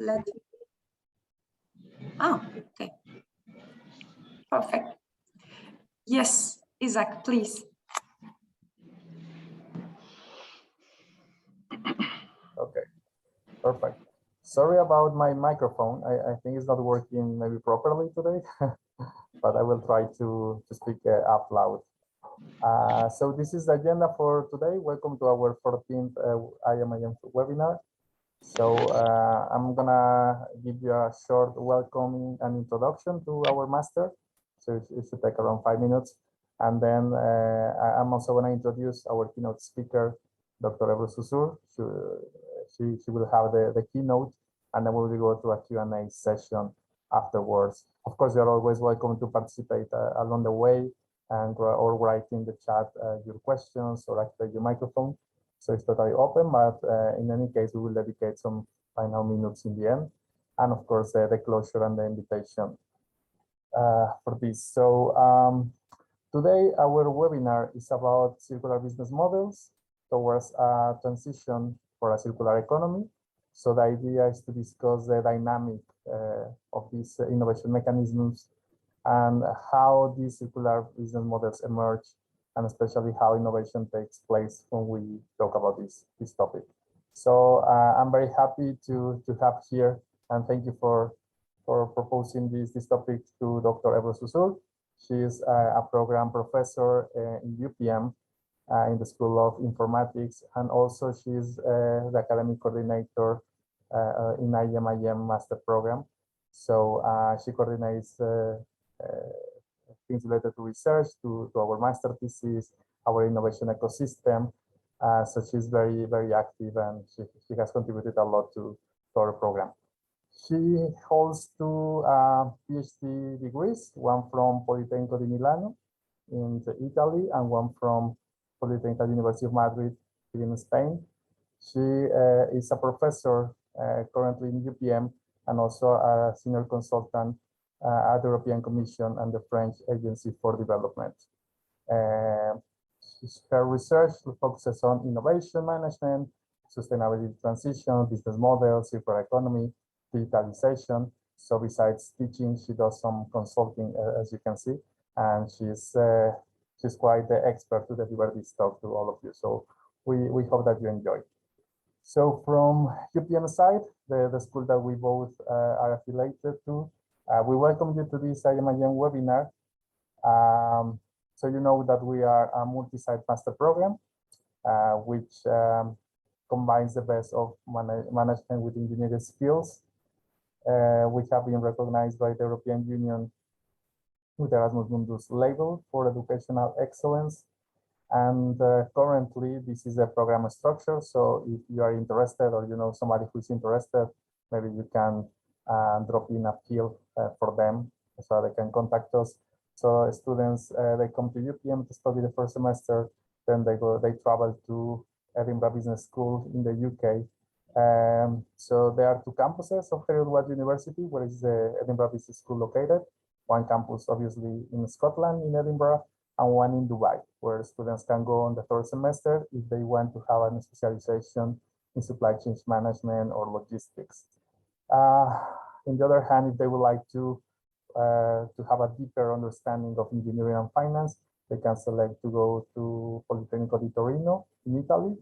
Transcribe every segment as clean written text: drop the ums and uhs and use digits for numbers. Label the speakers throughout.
Speaker 1: let. Ah, okay. Perfect. Yes, Isaac, please.
Speaker 2: Okay, perfect. Sorry about my microphone. I think it's not working maybe properly today, but I will try to speak up loud. So this is the agenda for today. Welcome to our 14th IMIM webinar. So I'm gonna give you a short welcome and introduction to our master. So it should take around 5 minutes. And then I'm also gonna introduce our keynote speaker, Dr. Ebru Susur. She will have the keynote, and then we will go to a Q&A session afterwards. Of course, you're always welcome to participate along the way and or write in the chat your questions or activate your microphone. So it's totally open, but in any case, we will dedicate some final minutes in the end. And of course, the closure and the invitation for this. So today, our webinar is about circular business models towards a transition for a circular economy. So the idea is to discuss the dynamic of these innovation mechanisms and how these circular business models emerge, and especially how innovation takes place when we talk about this topic. So I'm very happy to have here, and thank you for proposing this topic to Dr. Ebru Susur. She is a program professor in UPM in the School of Informatics, and also she is the academic coordinator in IMIM master program. So she coordinates things related to research, to our master thesis, our innovation ecosystem. So she's very, very active, and she has contributed a lot to our program. She holds two PhD degrees, one from Politecnico di Milano in Italy, and one from Politecnico University of Madrid in Spain. She is a professor currently in UPM, and also a senior consultant at the European Commission and the French Agency for Development. Her research focuses on innovation management, sustainability transition, business models, circular economy, digitalization. So besides teaching, she does some consulting, as you can see, and she's quite the expert to deliver this talk to all of you. So we hope that you enjoy. So from UPM side, the school that we both are affiliated to, we welcome you to this IMIM webinar. So you know that we are a multi-site master program, which combines the best of management with engineering skills. We have been recognized by the European Union with the Erasmus Mundus label for educational excellence. And currently, this is a program structure. So if you are interested, or you know somebody who's interested, maybe you can drop in a field for them so they can contact us. So students, they come to UPM to study the first semester, then they travel to Edinburgh Business School in the UK. So there are two campuses of Heriot-Watt University, where is the Edinburgh Business School located. One campus, obviously, in Scotland, in Edinburgh, and one in Dubai, where students can go on the third semester if they want to have a specialization in supply chain management or logistics. On the other hand, if they would like to have a deeper understanding of engineering and finance, they can select to go to Politecnico di Torino in Italy.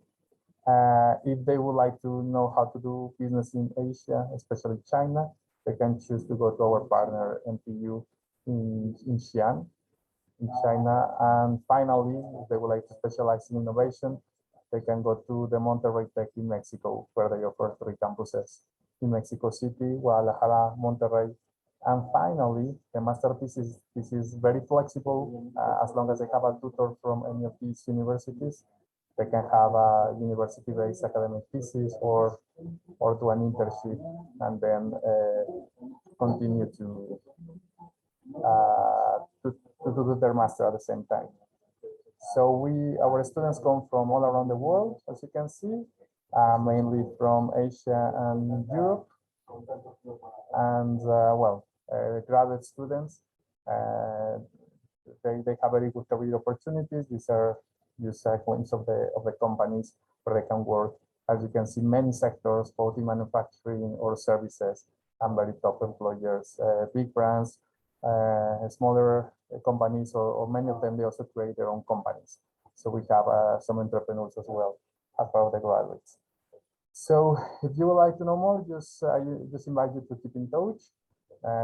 Speaker 2: If they would like to know how to do business in Asia, especially China, they can choose to go to our partner NTU in Xi'an, in China. And finally, if they would like to specialize in innovation, they can go to the Monterrey Tech in Mexico, where they offer 3 campuses in Mexico City, Guadalajara, Monterrey. And finally, the master thesis is very flexible. As long as they have a tutor from any of these universities, they can have a university-based academic thesis or do an internship, and then continue to do their master at the same time. So our students come from all around the world, as you can see, mainly from Asia and Europe. And graduate students, they have very good career opportunities. These are just points of the companies where they can work As you can see, many sectors, both in manufacturing or services, and very top employers, big brands, smaller companies, or many of them, they also create their own companies. So we have some entrepreneurs as well as part of the graduates. So if you would like to know more, just invite you to keep in touch.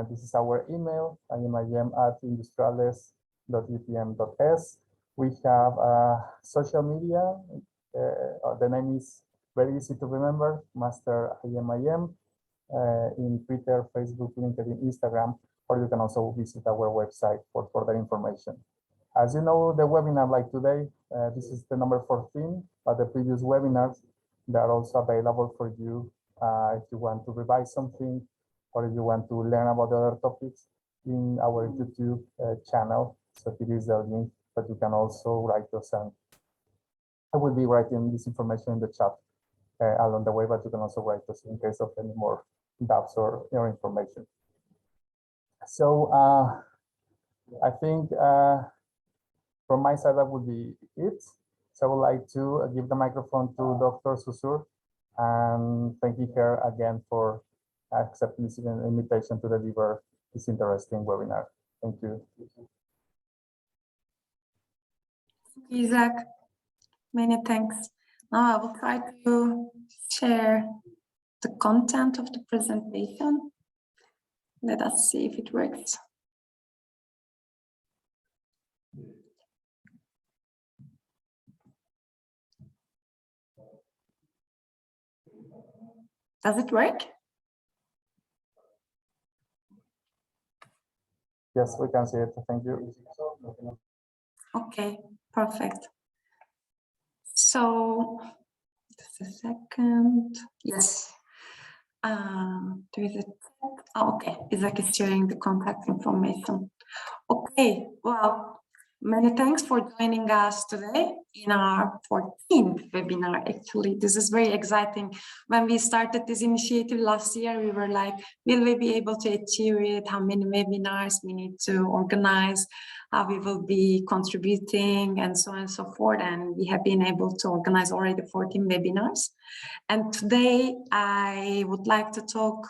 Speaker 2: This is our email, imim@industriales.upm.es. We have social media. The name is very easy to remember, Master IMIM, in Twitter, Facebook, LinkedIn, Instagram, or you can also visit our website for further information. As you know, the webinar like today, this is the number 14, but the previous webinars, they are also available for you if you want to revise something or if you want to learn about other topics in our YouTube channel. So here is the link, but you can also write us, and I will be writing this information in the chat along the way, but you can also write us in case of any more doubts or information. So I think from my side, that would be it. So I would like to give the microphone to Dr. Susur, and thanking her again for accepting this invitation to deliver this interesting webinar. Thank you.
Speaker 1: Isaac, many thanks. Now I will try to share the content of the presentation. Let us see if it works. Does it work?
Speaker 2: Yes, we can see it. Thank you.
Speaker 1: Okay, perfect. So, just a second. Yes. There is a okay, Isaac is sharing the contact information. Okay, well, many thanks for joining us today in our 14th webinar. Actually, this is very exciting. When we started this initiative last year, we were like, will we be able to achieve it? How many webinars we need to organize? How we will be contributing, and so on and so forth. And we have been able to organize already 14 webinars. And today I would like to talk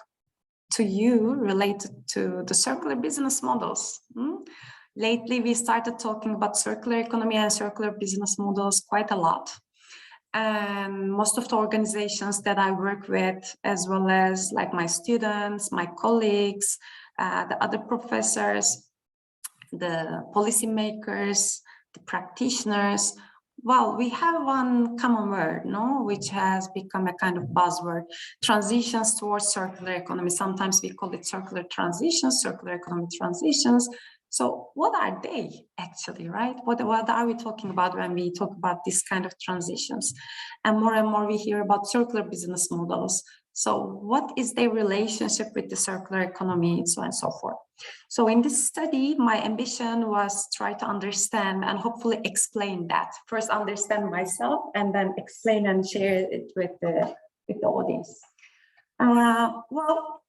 Speaker 1: to you related to the circular business models. Lately, we started talking about circular economy and circular business models quite a lot. And most of the organizations that I work with, as well as like my students, my colleagues, the other professors, the policymakers, the practitioners, well, we have one common word, no, which has become a kind of buzzword: transitions towards circular economy. Sometimes we call it circular transitions, circular economy transitions. So what are they actually, right? What are we talking about when we talk about this kind of transitions? And more we hear about circular business models. So what is their relationship with the circular economy, and so on and so forth? So in this study, my ambition was try to understand and hopefully explain that. First, understand myself, and then explain and share it with the audience. Well,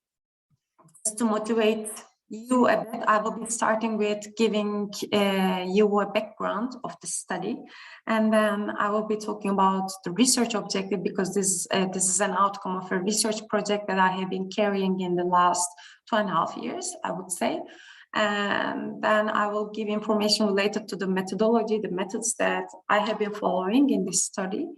Speaker 1: just to motivate you a bit, I will be starting with giving you a background of the study, and then I will be talking about the research objective, because this is an outcome of a research project that I have been carrying in the last 2.5 years, I would say. And then I will give information related to the methodology, the methods that I have been following in this study.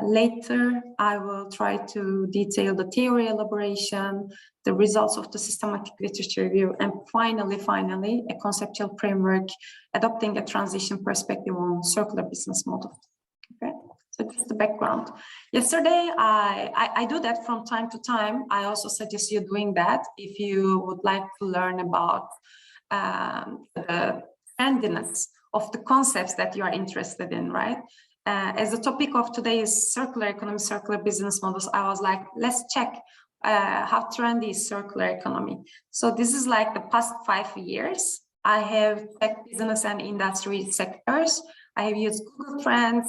Speaker 1: Later, I will try to detail the theory elaboration, the results of the systematic literature review, and finally, a conceptual framework adopting a transition perspective on circular business models. Okay, so just the background. Yesterday, I do that from time to time. I also suggest you doing that if you would like to learn about the trendiness of the concepts that you are interested in, right? As the topic of today is circular economy, circular business models, I was like, let's check how trendy is circular economy. So this is like the past 5 years. I have checked business and industry sectors. I have used Google Trends.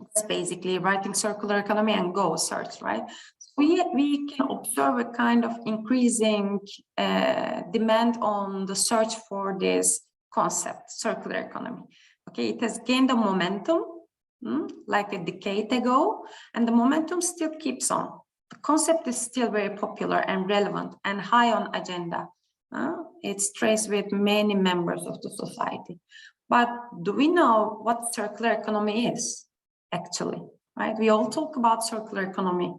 Speaker 1: It's basically writing circular economy and go search, right? So we can observe a kind of increasing demand on the search for this concept, circular economy. Okay, it has gained a momentum. like a decade ago, and the momentum still keeps on. The concept is still very popular and relevant and high on agenda. It's traced with many members of the society. But do we know what circular economy is, actually? Right? We all talk about circular economy.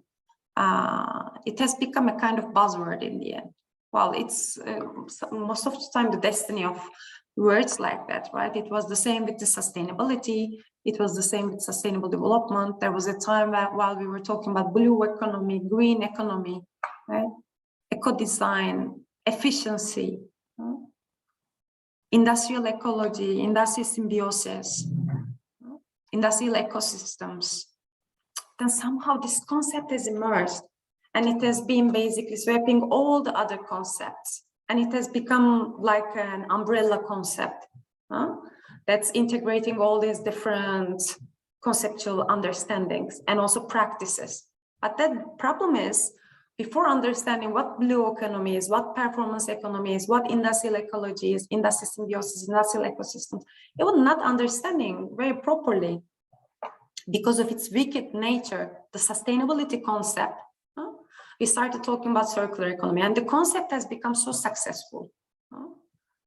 Speaker 1: It has become a kind of buzzword in the end. Well, it's most of the time the destiny of words like that, right? It was the same with the sustainability. It was the same with sustainable development. There was a time while we were talking about blue economy, green economy, right? Eco-design, efficiency, industrial ecology, industrial symbiosis, industrial ecosystems. Then somehow this concept has emerged, and it has been basically sweeping all the other concepts, and it has become like an umbrella concept that's integrating all these different conceptual understandings and also practices. But the problem is, before understanding what blue economy is, what performance economy is, what industrial ecology is, industrial symbiosis, industrial ecosystems, it was not understanding very properly, because of its wicked nature, the sustainability concept. We started talking about circular economy, and the concept has become so successful.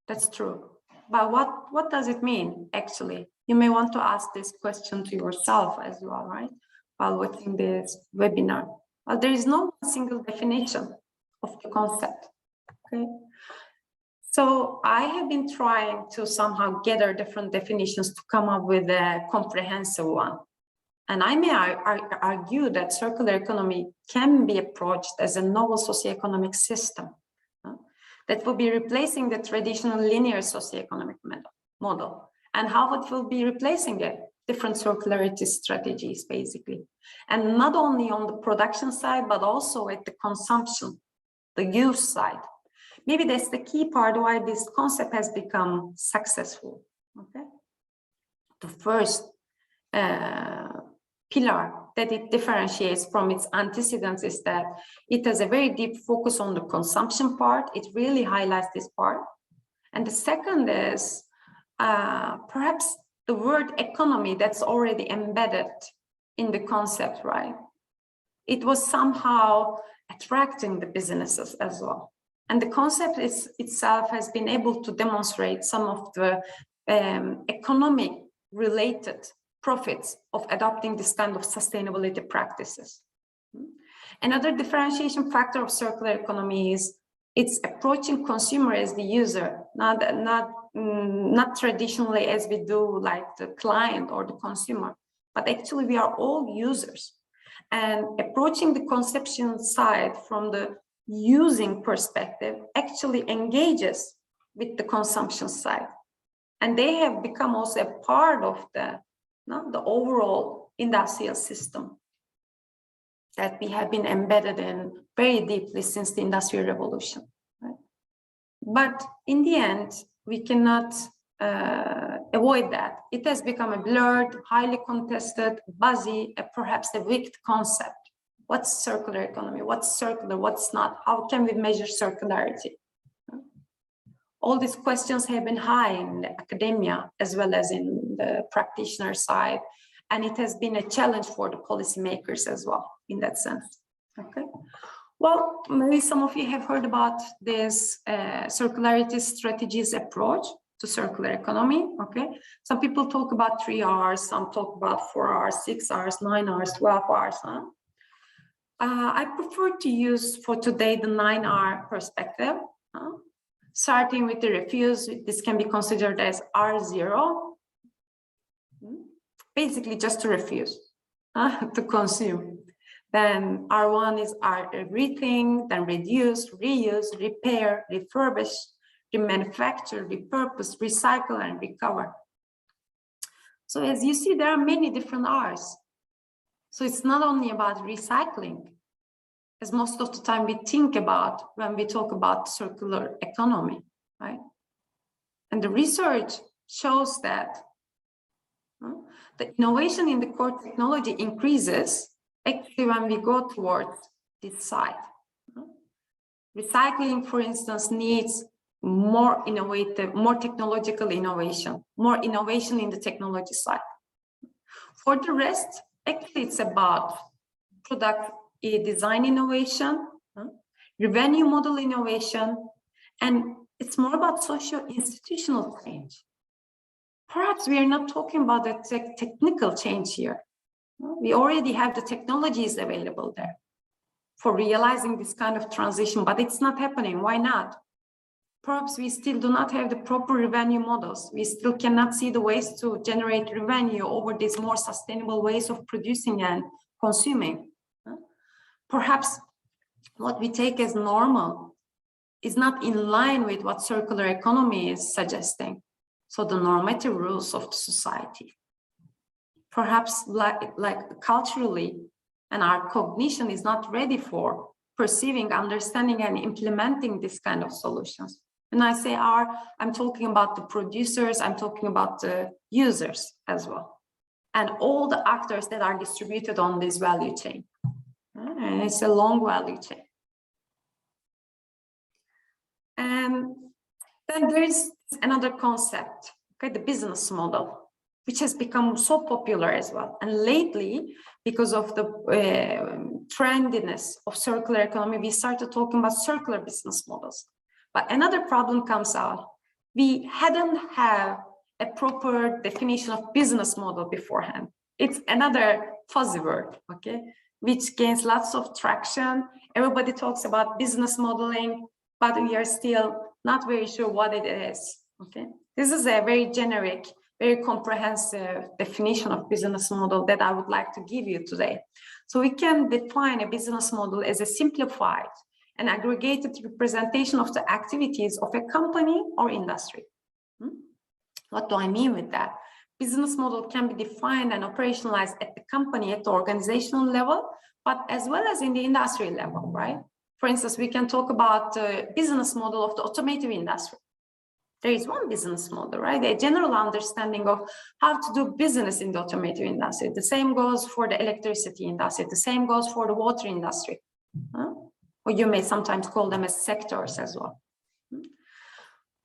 Speaker 1: That's true. But what does it mean, actually? You may want to ask this question to yourself as well, right? While watching this webinar. Well, there is no single definition of the concept, okay? So I have been trying to somehow gather different definitions to come up with a comprehensive one. And I may argue that circular economy can be approached as a novel socioeconomic system that will be replacing the traditional linear socioeconomic model. And how it will be replacing it? Different circularity strategies, basically. And not only on the production side, but also at the consumption, the use side. Maybe that's the key part why this concept has become successful, okay? The first pillar that it differentiates from its antecedents is that it has a very deep focus on the consumption part. It really highlights this part. And the second is perhaps the word economy that's already embedded in the concept, right? It was somehow attracting the businesses as well. And the concept itself has been able to demonstrate some of the economic related profits of adopting this kind of sustainability practices. Another differentiation factor of circular economy is it's approaching consumer as the user, not traditionally as we do like the client or the consumer, but actually we are all users. And approaching the conception side from the using perspective actually engages with the consumption side. And they have become also a part of the overall industrial system that we have been embedded in very deeply since the Industrial Revolution. Right? But in the end, we cannot avoid that. It has become a blurred, highly contested, buzzy, perhaps a wicked concept. What's circular economy? What's circular? What's not? How can we measure circularity? All these questions have been high in the academia as well as in the practitioner side, and it has been a challenge for the policymakers as well in that sense. Okay. Well, maybe some of you have heard about this circularity strategies approach to circular economy. Okay. Some people talk about 3 hours, some talk about 4 hours, 6 hours, 9 hours, 12 hours. I prefer to use for today the 9-hour perspective. Starting with the refuse, this can be considered as R0, basically just to refuse, to consume. Then R1 is rethink, then reduce, reuse, repair, refurbish, remanufacture, repurpose, recycle, and recover. So as you see, there are many different R's. So it's not only about recycling, as most of the time we think about when we talk about circular economy, right? And the research shows that the innovation in the core technology increases actually when we go towards this side. Recycling, for instance, needs more innovative, more technological innovation, more innovation in the technology side. For the rest, actually, it's about product design innovation, revenue model innovation, and it's more about social institutional change. Perhaps we are not talking about a technical change here. We already have the technologies available there for realizing this kind of transition, but it's not happening. Why not? Perhaps we still do not have the proper revenue models. We still cannot see the ways to generate revenue over these more sustainable ways of producing and consuming. Perhaps what we take as normal is not in line with what circular economy is suggesting. So the normative rules of the society. Perhaps like culturally, and our cognition is not ready for perceiving, understanding, and implementing this kind of solutions. When I say our, I'm talking about the producers, I'm talking about the users as well, and all the actors that are distributed on this value chain. And it's a long value chain. And then there is another concept, okay, the business model, which has become so popular as well. And lately, because of the trendiness of circular economy, we started talking about circular business models. But another problem comes out. We hadn't have a proper definition of business model beforehand. It's another fuzzy word, okay, which gains lots of traction. Everybody talks about business modeling, but we are still not very sure what it is, okay? This is a very generic, very comprehensive definition of business model that I would like to give you today. So we can define a business model as a simplified and aggregated representation of the activities of a company or industry. What do I mean with that? Business model can be defined and operationalized at the company, at the organizational level, but as well as in the industry level, right? For instance, we can talk about the business model of the automotive industry. There is one business model, right? A general understanding of how to do business in the automotive industry. The same goes for the electricity industry. The same goes for the water industry. Or you may sometimes call them as sectors as well.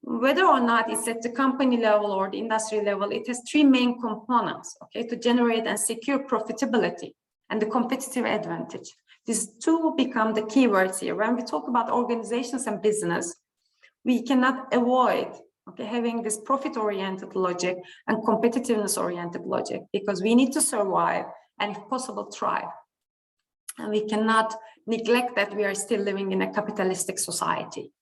Speaker 1: Whether or not it's at the company level or the industry level, it has three main components, okay, to generate and secure profitability and the competitive advantage. These two will become the keywords here. When we talk about organizations and business, we cannot avoid, okay, having this profit-oriented logic and competitiveness-oriented logic, because we need to survive and, if possible, thrive. And we cannot neglect that we are still living in a capitalistic society.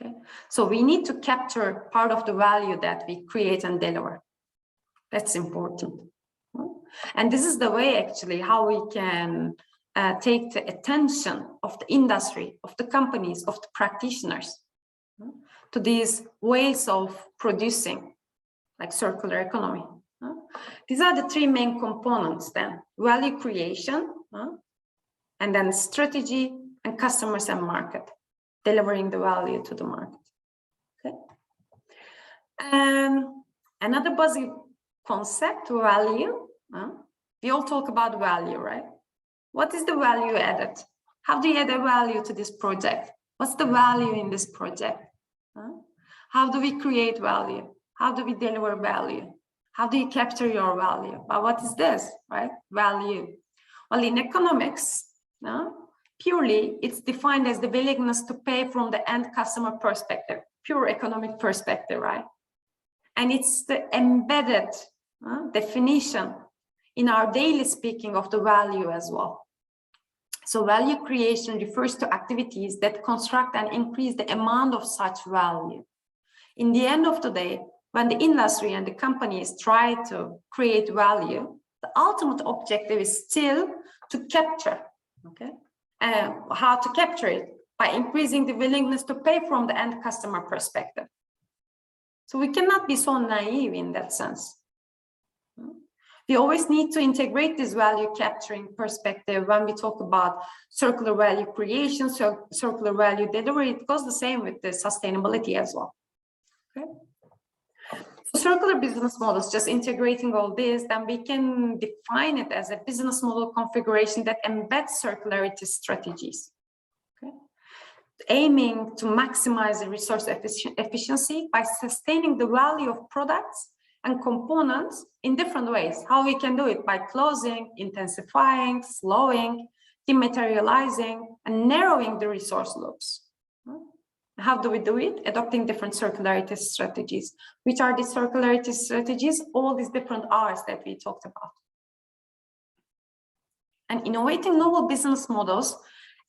Speaker 1: Okay? So we need to capture part of the value that we create and deliver. That's important. And this is the way, actually, how we can take the attention of the industry, of the companies, of the practitioners to these ways of producing, like circular economy. These are the three main components then: value creation, and then strategy, and customers and market, delivering the value to the market. Okay. And another buzzy concept, value. We all talk about value, right? What is the value added? How do you add a value to this project? What's the value in this project? How do we create value? How do we deliver value? How do you capture your value? But what is this, right? Value. Well, in economics, purely it's defined as the willingness to pay from the end customer perspective, pure economic perspective, right? And it's the embedded definition in our daily speaking of the value as well. So value creation refers to activities that construct and increase the amount of such value. In the end of the day, when the industry and the companies try to create value, the ultimate objective is still to capture, okay? And how to capture it? By increasing the willingness to pay from the end customer perspective. So we cannot be so naive in that sense. We always need to integrate this value capturing perspective when we talk about circular value creation, circular value delivery. It goes the same with the sustainability as well. Okay. So circular business models, just integrating all this, then we can define it as a business model configuration that embeds circularity strategies. Okay. Aiming to maximize the resource efficiency by sustaining the value of products and components in different ways. How we can do it? By closing, intensifying, slowing, dematerializing, and narrowing the resource loops. How do we do it? Adopting different circularity strategies. Which are these circularity strategies? All these different R's that we talked about. And innovating novel business models,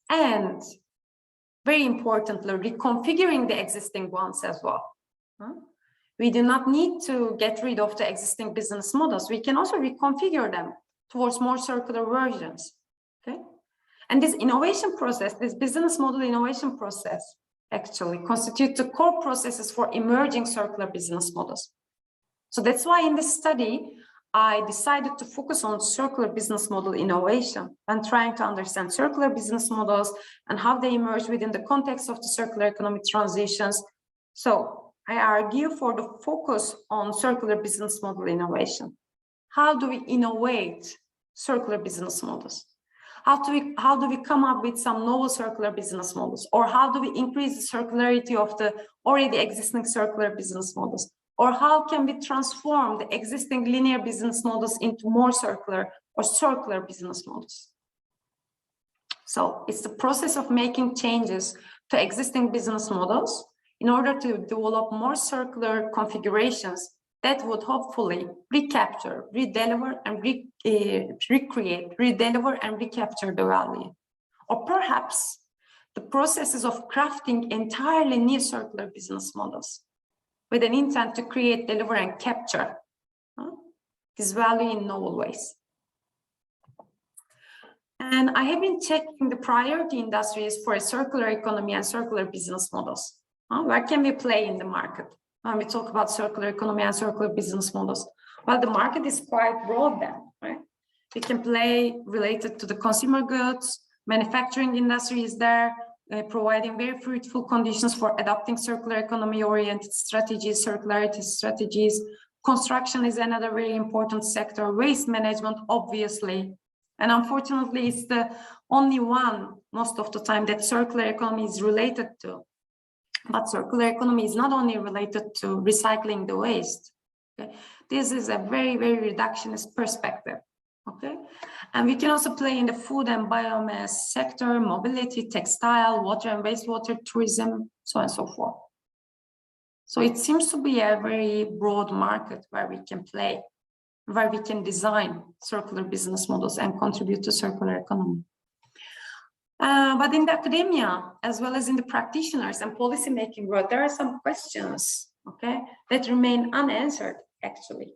Speaker 1: and very importantly, reconfiguring the existing ones as well. We do not need to get rid of the existing business models. We can also reconfigure them towards more circular versions. Okay? And this innovation process, this business model innovation process, actually constitute the core processes for emerging circular business models. So that's why in this study, I decided to focus on circular business model innovation and trying to understand circular business models and how they emerge within the context of the circular economic transitions. So I argue for the focus on circular business model innovation. How do we innovate circular business models? How do we come up with some novel circular business models? Or how do we increase the circularity of the already existing circular business models? Or how can we transform the existing linear business models into more circular or circular business models? So it's the process of making changes to existing business models in order to develop more circular configurations that would hopefully recapture, redeliver, and recreate, redeliver, and recapture the value. Or perhaps the processes of crafting entirely new circular business models with an intent to create, deliver, and capture this value in novel ways. And I have been checking the priority industries for a circular economy and circular business models. Where can we play in the market when we talk about circular economy and circular business models? Well, the market is quite broad then, right? We can play related to the consumer goods, manufacturing industry is there, providing very fruitful conditions for adopting circular economy-oriented strategies, circularity strategies. Construction is another very important sector, waste management, obviously. And unfortunately, it's the only one, most of the time, that circular economy is related to. But circular economy is not only related to recycling the waste. Okay? This is a very, very reductionist perspective. Okay, and we can also play in the food and biomass sector, mobility, textile, water and wastewater, tourism, so on and so forth. So it seems to be a very broad market where we can play, where we can design circular business models and contribute to circular economy. But in the academia, as well as in the practitioners and policymaking world, there are some questions, okay, that remain unanswered, actually.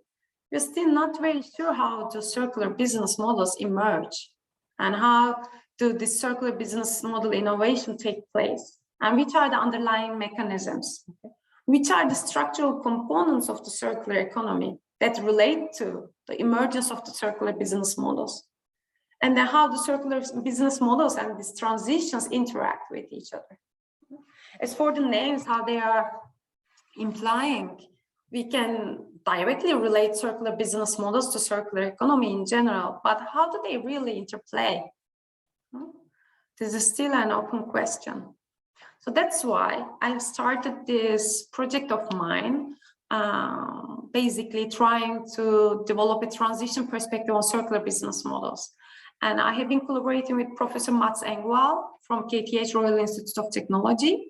Speaker 1: We're still not very sure how do circular business models emerge and how do this circular business model innovation take place, and which are the underlying mechanisms, okay? Which are the structural components of the circular economy that relate to the emergence of the circular business models, and then how the circular business models and these transitions interact with each other. As for the names, how they are implying, we can directly relate circular business models to circular economy in general, but how do they really interplay? This is still an open question. So that's why I've started this project of mine, basically trying to develop a transition perspective on circular business models. And I have been collaborating with Professor Mats Engvall from KTH Royal Institute of Technology.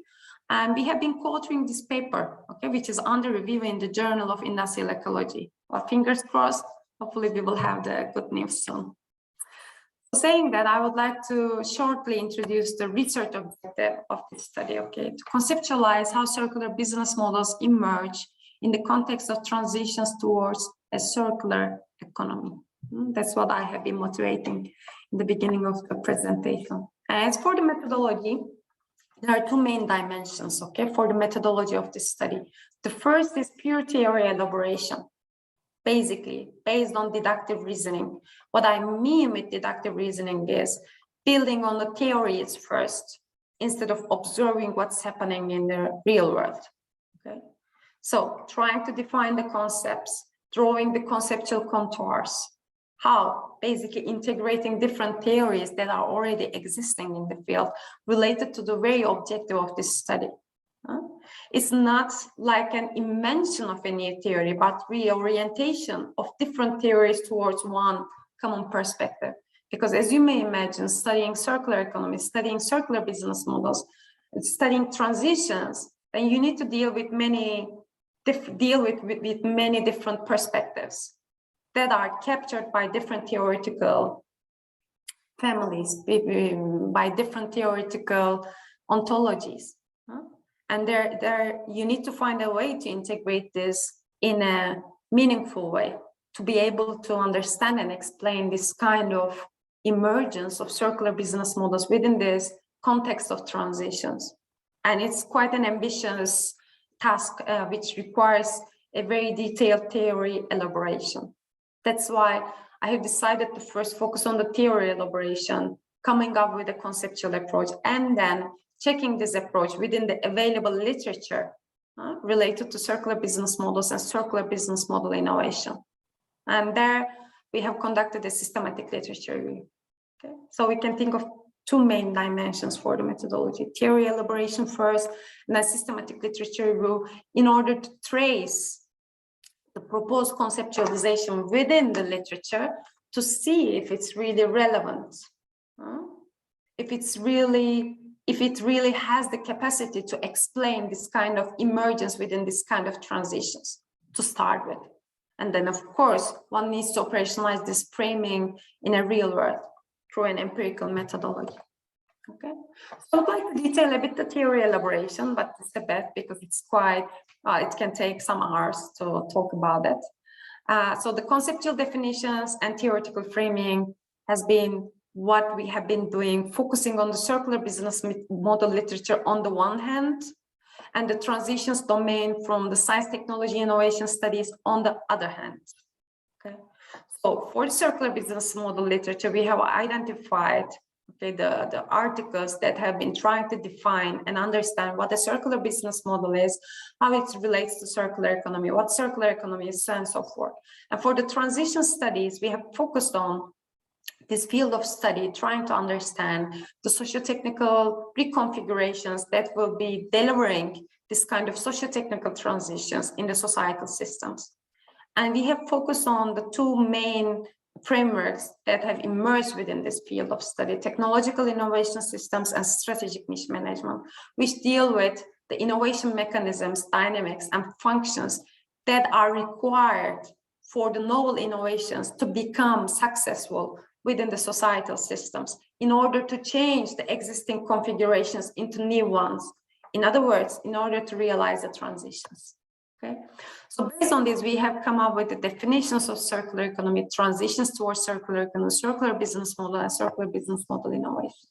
Speaker 1: And we have been co-authoring this paper, okay, which is under review in the Journal of Industrial Ecology. Well, fingers crossed, hopefully we will have the good news soon. Saying that, I would like to shortly introduce the research objective of this study, okay, to conceptualize how circular business models emerge in the context of transitions towards a circular economy. That's what I have been motivating in the beginning of the presentation. As for the methodology, there are two main dimensions, okay, for the methodology of this study. The first is pure theory elaboration, basically based on deductive reasoning. What I mean with deductive reasoning is building on the theories first, instead of observing what's happening in the real world, okay? So trying to define the concepts, drawing the conceptual contours, how basically integrating different theories that are already existing in the field related to the very objective of this study. It's not like an invention of a new theory, but reorientation of different theories towards one common perspective. Because as you may imagine, studying circular economy, studying circular business models, studying transitions, then you need to deal with many different perspectives that are captured by different theoretical families, by different theoretical ontologies. And there you need to find a way to integrate this in a meaningful way to be able to understand and explain this kind of emergence of circular business models within this context of transitions. And it's quite an ambitious task, which requires a very detailed theory elaboration. That's why I have decided to first focus on the theory elaboration, coming up with a conceptual approach, and then checking this approach within the available literature related to circular business models and circular business model innovation. And there we have conducted a systematic literature review. Okay? So we can think of two main dimensions for the methodology: theory elaboration first, and then systematic literature review, in order to trace the proposed conceptualization within the literature to see if it's really relevant, if it really has the capacity to explain this kind of emergence within this kind of transitions to start with. And then, of course, one needs to operationalize this framing in a real world through an empirical methodology. Okay, so I'd like to detail a bit the theory elaboration, but it's a bit because it's quite, it can take some hours to talk about it. So the conceptual definitions and theoretical framing has been what we have been doing, focusing on the circular business model literature on the one hand, and the transitions domain from the science, technology, innovation studies on the other hand. Okay, so for the circular business model literature, we have identified the articles that have been trying to define and understand what a circular business model is, how it relates to circular economy, what circular economy is, and so forth. And for the transition studies, we have focused on this field of study, trying to understand the socio-technical reconfigurations that will be delivering this kind of socio-technical transitions in the societal systems. And we have focused on the two main frameworks that have emerged within this field of study: technological innovation systems and strategic niche management, which deal with the innovation mechanisms, dynamics, and functions that are required for the novel innovations to become successful within the societal systems in order to change the existing configurations into new ones. In other words, in order to realize the transitions. Okay, so based on this, we have come up with the definitions of circular economy, transitions towards circular economy, circular business model, and circular business model innovation.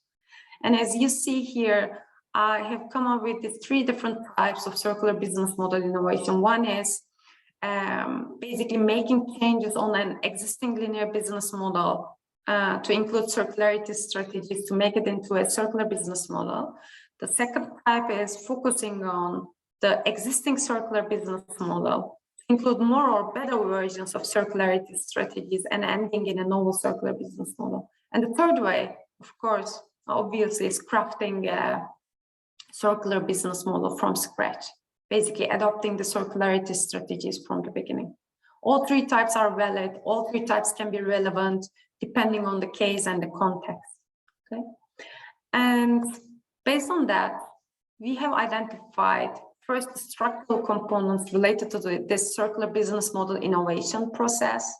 Speaker 1: And as you see here, I have come up with these three different types of circular business model innovation. One is basically making changes on an existing linear business model to include circularity strategies to make it into a circular business model. The second type is focusing on the existing circular business model, include more or better versions of circularity strategies and ending in a novel circular business model. And the third way, of course, obviously, is crafting a circular business model from scratch, basically adopting the circularity strategies from the beginning. All three types are valid. All three types can be relevant depending on the case and the context. Okay, and based on that, we have identified first the structural components related to this circular business model innovation process,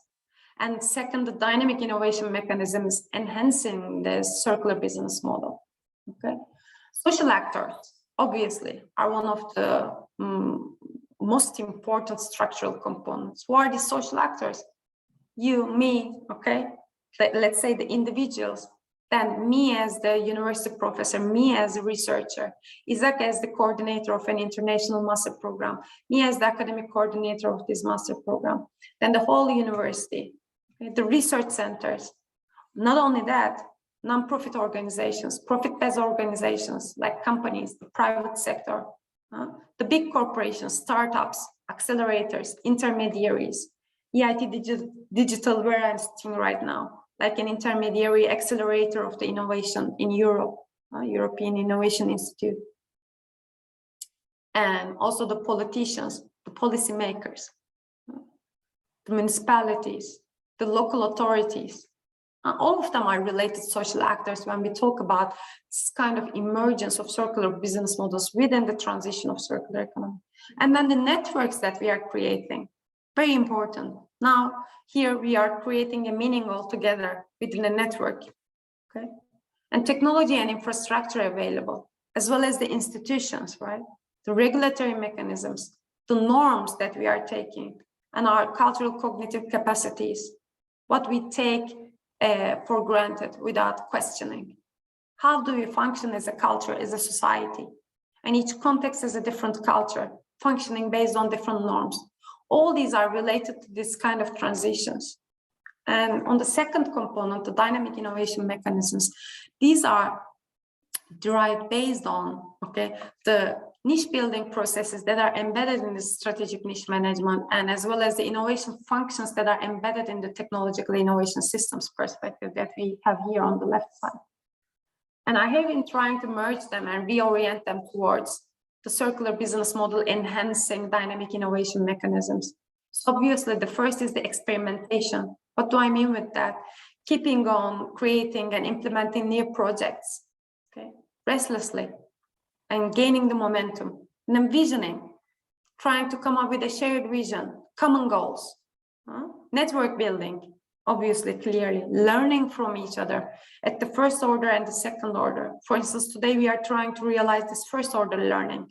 Speaker 1: and second, the dynamic innovation mechanisms enhancing this circular business model. Okay, social actors obviously are one of the most important structural components. Who are these social actors? You, me, okay? Let's say the individuals, then me as the university professor, me as a researcher, Isaac as the coordinator of an international master program, me as the academic coordinator of this master program, then the whole university, okay? The research centers. Not only that, non-profit organizations, profit-based organizations like companies, the private sector, the big corporations, startups, accelerators, intermediaries, EIT Digital, where I'm sitting right now, like an intermediary accelerator of the innovation in Europe, European Innovation Institute. and also the politicians, the policymakers, the municipalities, the local authorities. All of them are related social actors when we talk about this kind of emergence of circular business models within the transition of circular economy. And then the networks that we are creating, very important. Now, here we are creating a meaning altogether within a network, okay? And technology and infrastructure available, as well as the institutions, right? The regulatory mechanisms, the norms that we are taking, and our cultural cognitive capacities, what we take for granted without questioning. How do we function as a culture, as a society? And each context is a different culture, functioning based on different norms. All these are related to this kind of transitions. And on the second component, the dynamic innovation mechanisms, these are derived based on, okay, the niche building processes that are embedded in the strategic niche management, and as well as the innovation functions that are embedded in the technological innovation systems perspective that we have here on the left side. And I have been trying to merge them and reorient them towards the circular business model enhancing dynamic innovation mechanisms. So obviously the first is the experimentation. What do I mean with that? Keeping on creating and implementing new projects, okay, restlessly, and gaining the momentum, and envisioning, trying to come up with a shared vision, common goals, network building, obviously, clearly, learning from each other at the first order and the second order. For instance, today we are trying to realize this first order learning.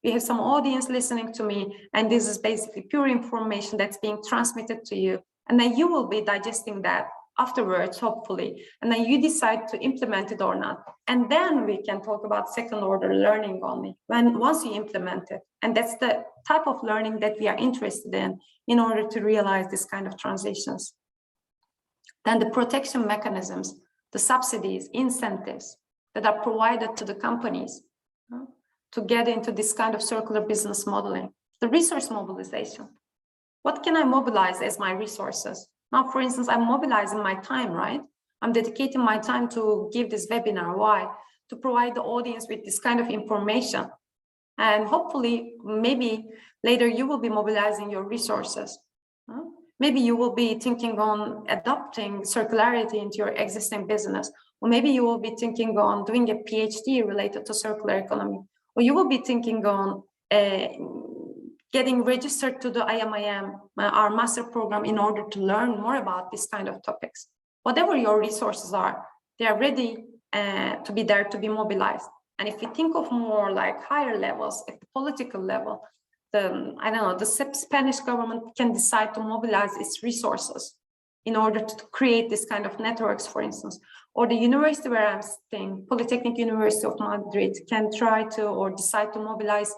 Speaker 1: We have some audience listening to me, and this is basically pure information that's being transmitted to you. And then you will be digesting that afterwards, hopefully, and then you decide to implement it or not. And then we can talk about second order learning only once you implement it. And that's the type of learning that we are interested in order to realize this kind of transitions. Then the protection mechanisms, the subsidies, incentives that are provided to the companies to get into this kind of circular business modeling, the resource mobilization. What can I mobilize as my resources? Now, for instance, I'm mobilizing my time, right? I'm dedicating my time to give this webinar. Why? To provide the audience with this kind of information. And hopefully, maybe later you will be mobilizing your resources. Maybe you will be thinking on adopting circularity into your existing business. Or maybe you will be thinking on doing a PhD related to circular economy. Or you will be thinking on getting registered to the IMIM, our master program, in order to learn more about this kind of topics. Whatever your resources are, they are ready to be there to be mobilized. And if we think of more like higher levels, at the political level, the Spanish government can decide to mobilize its resources in order to create this kind of networks, for instance. Or the university where I'm staying, Polytechnic University of Madrid, can try to or decide to mobilize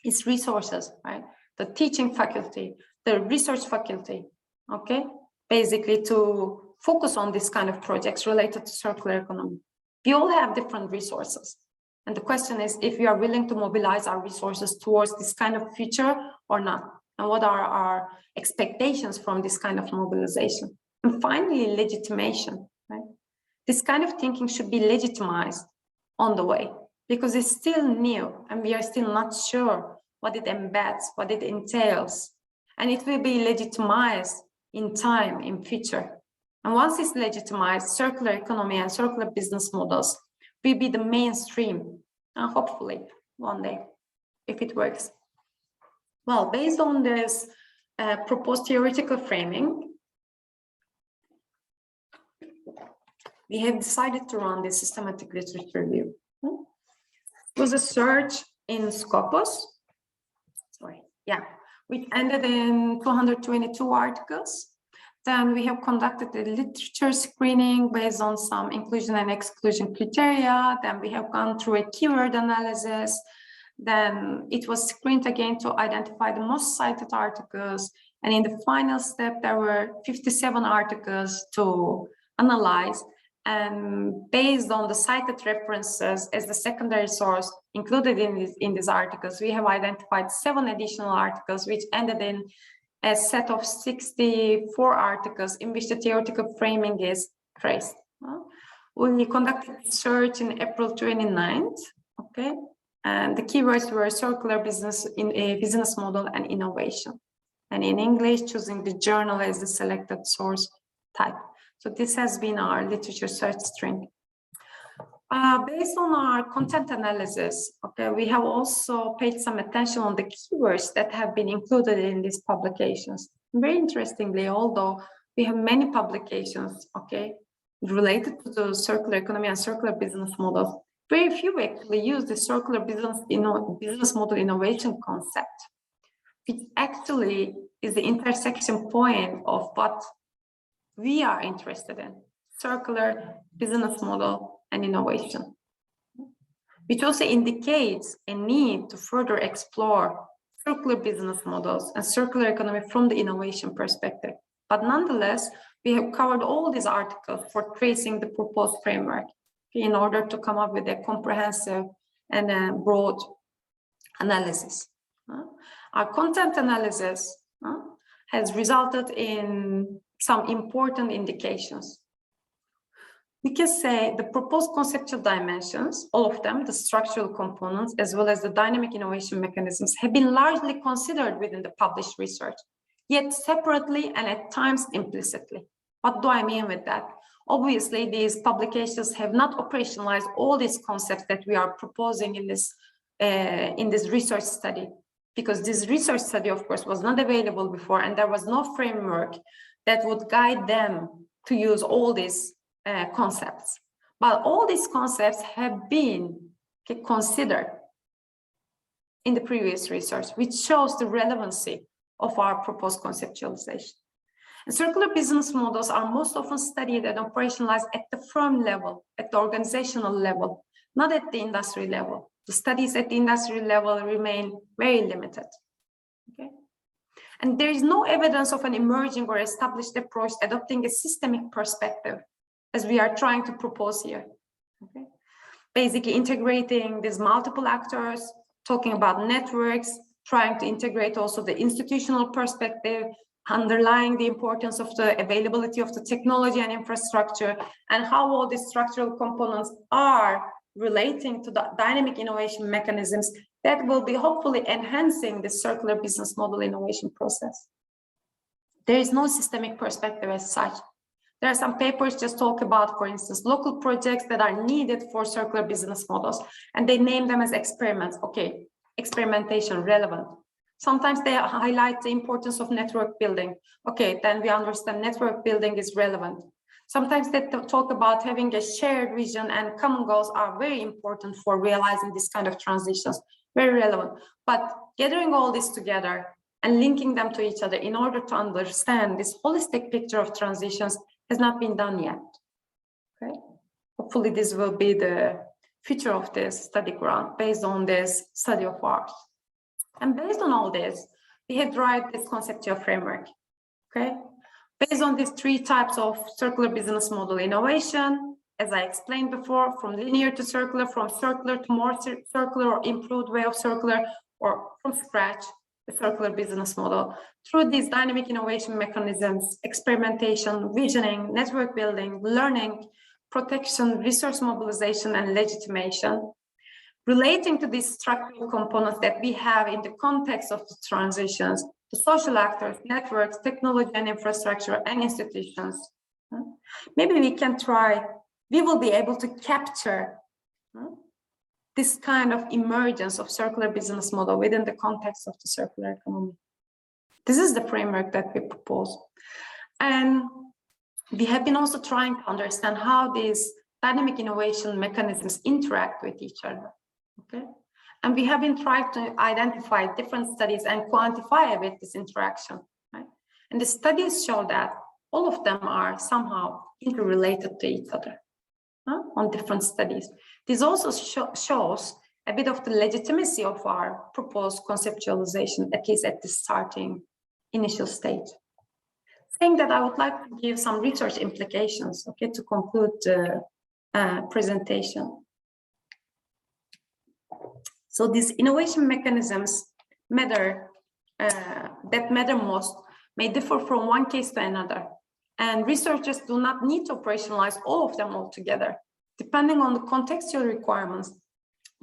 Speaker 1: its resources, right? The teaching faculty, the research faculty, okay? Basically to focus on this kind of projects related to circular economy. We all have different resources. And the question is if we are willing to mobilize our resources towards this kind of future or not. And what are our expectations from this kind of mobilization? And finally, legitimation, right? This kind of thinking should be legitimized on the way, because it's still new and we are still not sure what it embeds, what it entails. And it will be legitimized in time, in future. And once it's legitimized, circular economy and circular business models will be the mainstream, hopefully one day, if it works. Well, based on this proposed theoretical framing, we have decided to run this systematic literature review. It was a search in Scopus, which ended in 222 articles. Then we have conducted a literature screening based on some inclusion and exclusion criteria. Then we have gone through a keyword analysis. Then it was screened again to identify the most cited articles. And in the final step, there were 57 articles to analyze. And based on the cited references as the secondary source included in these articles, we have identified 7 additional articles, which ended in a set of 64 articles in which the theoretical framing is traced. We conducted search in April 29th, okay? And the keywords were circular business, in a business model, and innovation. And in English, choosing the journal as the selected source type. So this has been our literature search string. Based on our content analysis, okay, we have also paid some attention on the keywords that have been included in these publications. Very interestingly, although we have many publications, okay, related to the circular economy and circular business models, very few actually use the circular business model innovation concept, which actually is the intersection point of what we are interested in: circular business model and innovation, which also indicates a need to further explore circular business models and circular economy from the innovation perspective. But nonetheless, we have covered all these articles for tracing the proposed framework in order to come up with a comprehensive and a broad analysis. Our content analysis has resulted in some important indications. We can say the proposed conceptual dimensions, all of them, the structural components, as well as the dynamic innovation mechanisms, have been largely considered within the published research, yet separately and at times implicitly. What do I mean with that? Obviously, these publications have not operationalized all these concepts that we are proposing in this research study, because this research study, of course, was not available before, and there was no framework that would guide them to use all these concepts. But all these concepts have been considered in the previous research, which shows the relevancy of our proposed conceptualization. And circular business models are most often studied and operationalized at the firm level, at the organizational level, not at the industry level. The studies at the industry level remain very limited. Okay? And there is no evidence of an emerging or established approach adopting a systemic perspective, as we are trying to propose here. Okay? Basically integrating these multiple actors, talking about networks, trying to integrate also the institutional perspective, underlying the importance of the availability of the technology and infrastructure, and how all these structural components are relating to the dynamic innovation mechanisms that will be hopefully enhancing the circular business model innovation process. There is no systemic perspective as such. There are some papers just talk about, for instance, local projects that are needed for circular business models, and they name them as experiments. Okay, experimentation, relevant. Sometimes they highlight the importance of network building. Okay, then we understand network building is relevant. Sometimes they talk about having a shared vision and common goals are very important for realizing this kind of transitions, very relevant. But gathering all this together and linking them to each other in order to understand this holistic picture of transitions has not been done yet. Okay? Hopefully this will be the future of this study ground based on this study of ours. And based on all this, we have derived this conceptual framework. Okay? Based on these three types of circular business model innovation, as I explained before, from linear to circular, from circular to more circular or improved way of circular, or from scratch, the circular business model, through these dynamic innovation mechanisms, experimentation, visioning, network building, learning, protection, resource mobilization, and legitimation, relating to these structural components that we have in the context of the transitions, the social actors, networks, technology and infrastructure, and institutions. Maybe we will be able to capture this kind of emergence of circular business model within the context of the circular economy. This is the framework that we propose. And we have been also trying to understand how these dynamic innovation mechanisms interact with each other. Okay? And we have been trying to identify different studies and quantify a bit this interaction. Right? And the studies show that all of them are somehow interrelated to each other on different studies. This also shows a bit of the legitimacy of our proposed conceptualization, at least at the starting initial stage. Saying that, I would like to give some research implications, okay, to conclude the presentation. So these innovation mechanisms that matter most may differ from one case to another. And researchers do not need to operationalize all of them altogether. Depending on the contextual requirements,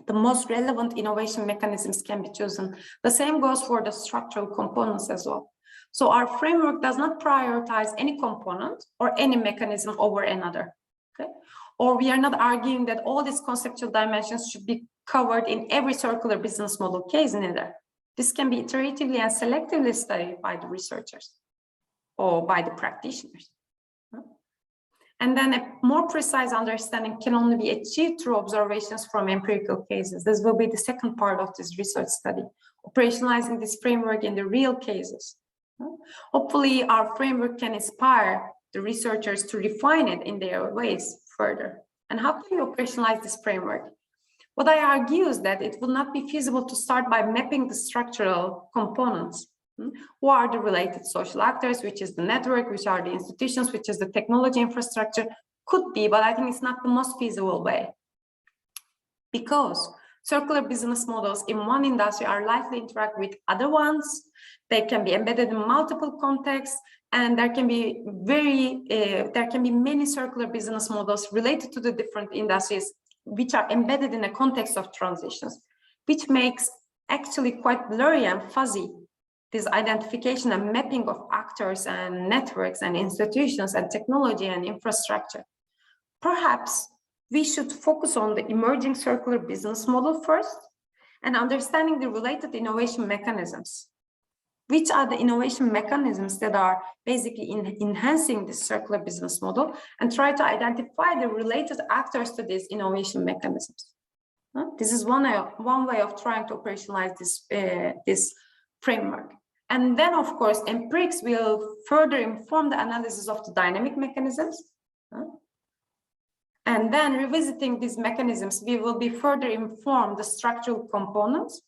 Speaker 1: the most relevant innovation mechanisms can be chosen. The same goes for the structural components as well. So our framework does not prioritize any component or any mechanism over another, okay? Or we are not arguing that all these conceptual dimensions should be covered in every circular business model case neither. This can be iteratively and selectively studied by the researchers or by the practitioners. And then a more precise understanding can only be achieved through observations from empirical cases. This will be the second part of this research study, operationalizing this framework in the real cases. Hopefully, our framework can inspire the researchers to refine it in their ways further. And how can you operationalize this framework? What I argue is that it will not be feasible to start by mapping the structural components. Who are the related social actors, which is the network, which are the institutions, which is the technology infrastructure? Could be, but I think it's not the most feasible way. Because circular business models in one industry are likely to interact with other ones. They can be embedded in multiple contexts, and there can be many circular business models related to the different industries, which are embedded in a context of transitions, which makes actually quite blurry and fuzzy this identification and mapping of actors and networks and institutions and technology and infrastructure. Perhaps we should focus on the emerging circular business model first and understanding the related innovation mechanisms. Which are the innovation mechanisms that are basically enhancing this circular business model, and try to identify the related actors to these innovation mechanisms. This is one way of trying to operationalize this framework. And then, of course, empirics will further inform the analysis of the dynamic mechanisms. And then revisiting these mechanisms, we will be further inform the structural components.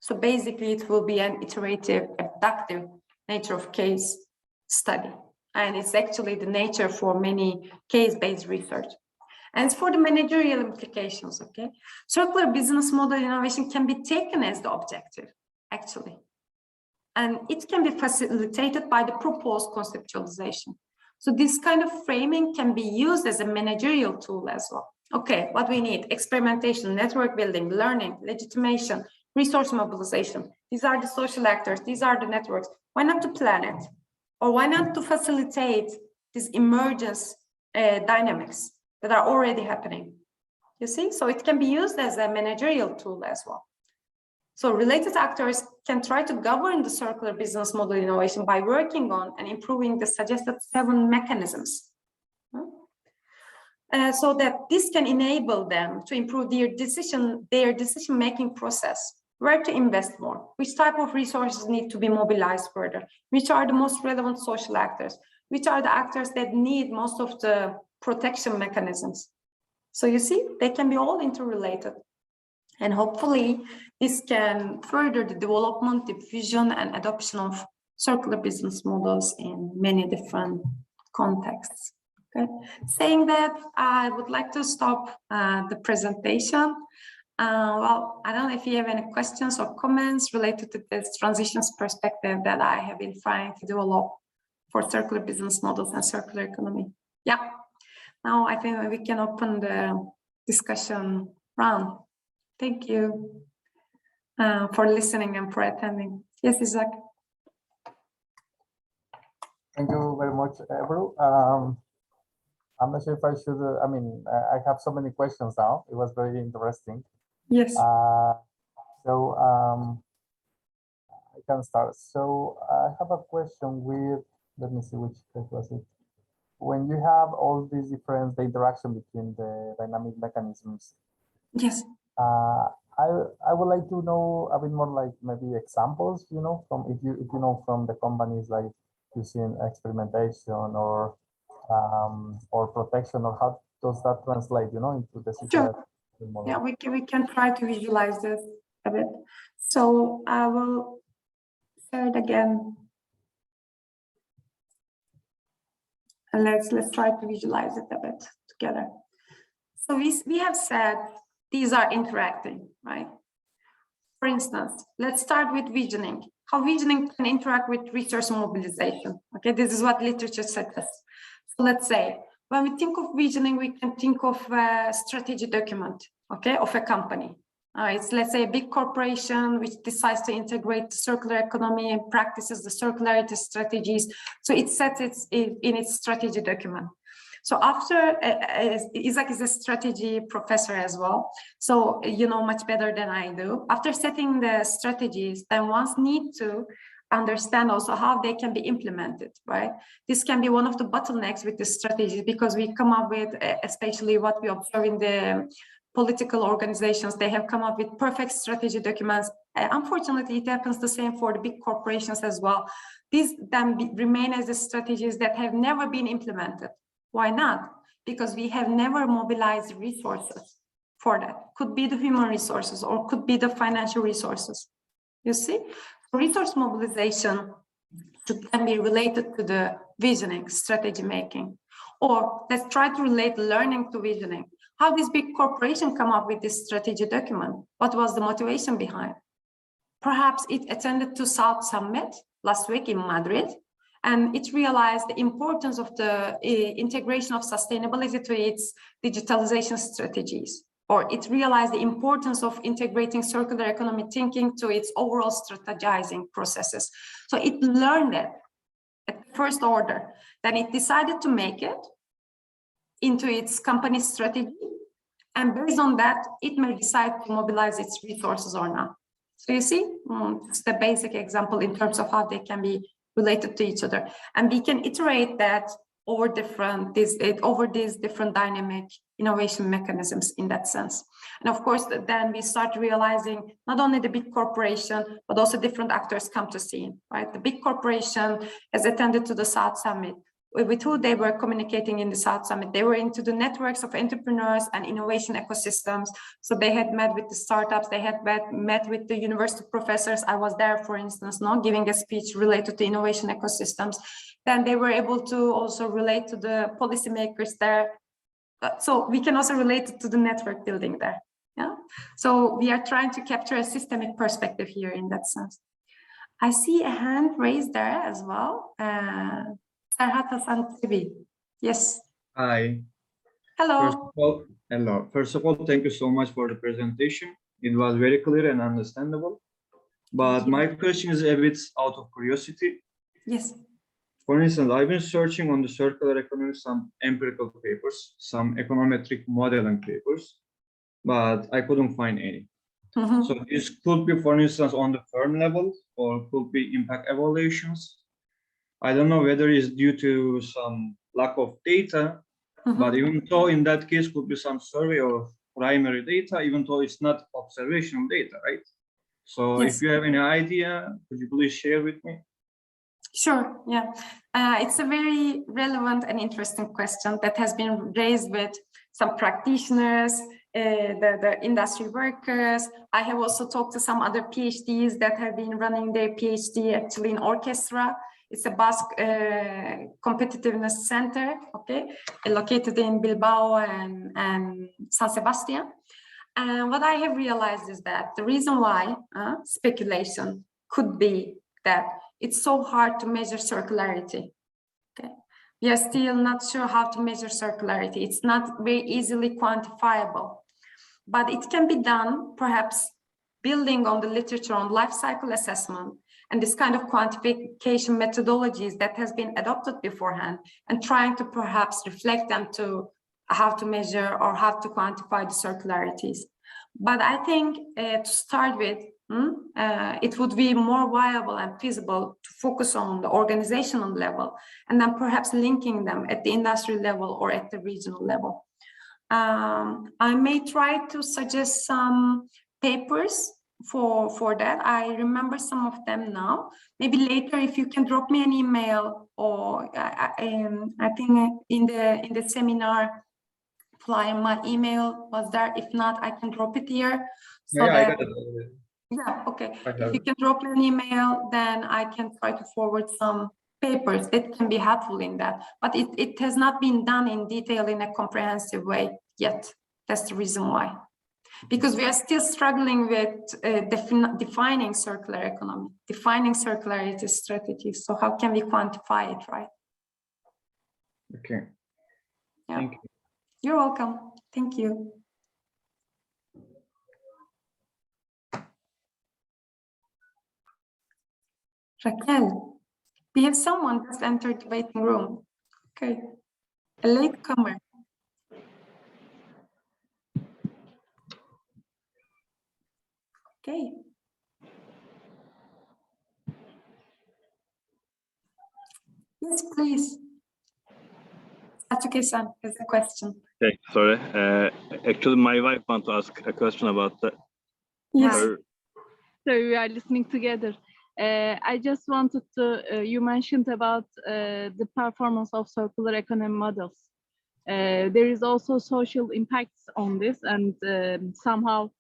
Speaker 1: So basically, it will be an iterative, abductive nature of case study. And it's actually the nature for many case-based research. And for the managerial implications, okay? Circular business model innovation can be taken as the objective, actually. And it can be facilitated by the proposed conceptualization. So this kind of framing can be used as a managerial tool as well. Okay, what we need: experimentation, network building, learning, legitimation, resource mobilization. These are the social actors, these are the networks. Why not to plan it? Or why not to facilitate these emergence dynamics that are already happening? You see, so it can be used as a managerial tool as well. So related actors can try to govern the circular business model innovation by working on and improving the suggested 7 mechanisms. So that this can enable them to improve their decision-making process, where to invest more, which type of resources need to be mobilized further, which are the most relevant social actors, which are the actors that need most of the protection mechanisms. So you see, they can be all interrelated. And hopefully, this can further the development, diffusion, and adoption of circular business models in many different contexts. Okay. Saying that, I would like to stop the presentation. Well, I don't know if you have any questions or comments related to this transitions perspective that I have been trying to develop for circular business models and circular economy. Yeah. Now I think we can open the discussion round. Thank you for listening and for attending. Yes, Isaac.
Speaker 2: Thank you very much, Ebru. I'm not sure if I should, I have so many questions now. It was very interesting.
Speaker 1: Yes.
Speaker 2: So I can start. So I have a question with, let me see which page was it. When you have all these different, the interaction between the dynamic mechanisms.
Speaker 1: Yes.
Speaker 2: I would like to know a bit more, like maybe examples, from if you know from the companies, like using experimentation or protection, or how does that translate, into the
Speaker 1: Sure. Yeah, we can try to visualize this a bit. So I will share it again. And let's try to visualize it a bit together. So we have said these are interacting, right? For instance, let's start with visioning. How visioning can interact with resource mobilization. Okay, this is what literature says. So let's say, when we think of visioning, we can think of a strategy document. okay, of a company. It's, let's say, a big corporation which decides to integrate the circular economy and practices the circularity strategies. So it sets it in its strategy document. So after, Isaac is a strategy professor as well, so you know much better than I do. After setting the strategies, then one needs to understand also how they can be implemented, right? This can be one of the bottlenecks with the strategies, because we come up with, especially what we observe in the political organizations, they have come up with perfect strategy documents. Unfortunately, it happens the same for the big corporations as well. These then remain as the strategies that have never been implemented. Why not? Because we have never mobilized resources for that. Could be the human resources or could be the financial resources. You see, resource mobilization should then be related to the visioning, strategy making. Or let's try to relate learning to visioning. How this big corporation come up with this strategy document? What was the motivation behind? Perhaps it attended to South Summit last week in Madrid, and it realized the importance of the integration of sustainability to its digitalization strategies. Or it realized the importance of integrating circular economy thinking to its overall strategizing processes. So it learned it at first order. Then it decided to make it into its company strategy. And based on that, it may decide to mobilize its resources or not. So you see, it's the basic example in terms of how they can be related to each other. And we can iterate that over these different dynamic innovation mechanisms in that sense. And of course, then we start realizing not only the big corporation, but also different actors come to scene, right? The big corporation has attended to the South Summit. With who they were communicating in the South Summit, they were into the networks of entrepreneurs and innovation ecosystems. So they had met with the startups, they had met with the university professors. I was there, for instance, giving a speech related to innovation ecosystems. Then they were able to also relate to the policymakers there. So we can also relate it to the network building there. Yeah. So we are trying to capture a systemic perspective here in that sense. I see a hand raised there as well. Yes.
Speaker 3: Hi.
Speaker 1: Hello.
Speaker 3: Hello. First of all, thank you so much for the presentation. It was very clear and understandable. But my question is a bit out of curiosity.
Speaker 1: Yes.
Speaker 3: For instance, I've been searching on the circular economy, some empirical papers, some econometric modeling papers, but I couldn't find any. So this could be, for instance, on the firm level, or could be impact evaluations. I don't know whether it's due to some lack of data, but even though in that case could be some survey or primary data, even though it's not observational data, right? So
Speaker 1: yes.
Speaker 3: If you have any idea, could you please share with me?
Speaker 1: Sure, yeah. It's a very relevant and interesting question that has been raised with some practitioners, the industry workers. I have also talked to some other PhDs that have been running their PhD actually in Orchestra. It's a Basque competitiveness center, okay, located in Bilbao and San Sebastian. And what I have realized is that the reason why speculation could be that it's so hard to measure circularity. Okay, we are still not sure how to measure circularity. It's not very easily quantifiable, but it can be done perhaps building on the literature on life cycle assessment and this kind of quantification methodologies that has been adopted beforehand, and trying to perhaps reflect them to how to measure or how to quantify the circularities. But I think to start with, it would be more viable and feasible to focus on the organizational level, and then perhaps linking them at the industry level or at the regional level. I may try to suggest some papers for that. I remember some of them now. Maybe later, if you can drop me an email, or I think in the seminar flyer, my email was there. If not, I can drop it here. So
Speaker 3: Yeah,
Speaker 1: that,
Speaker 3: I got it.
Speaker 1: yeah, okay. If you can drop me an email, then I can try to forward some papers that can be helpful in that. But it has not been done in detail in a comprehensive way yet. That's the reason why. Because we are still struggling with defining circular economy, defining circularity strategies. So how can we quantify it, right?
Speaker 3: Okay.
Speaker 1: Yeah.
Speaker 3: Thank you.
Speaker 1: You're welcome. Thank you. Raquel, we have someone just entered the waiting room. Okay, a latecomer. Okay. Yes, please. Atsuki-san has a question.
Speaker 4: Okay, sorry. Actually, my wife wants to ask a question about the.
Speaker 1: Yes.
Speaker 4: Her,
Speaker 5: So we are listening together. I just wanted to, you mentioned about the performance of circular economy models. There is also social impacts on this, and somehow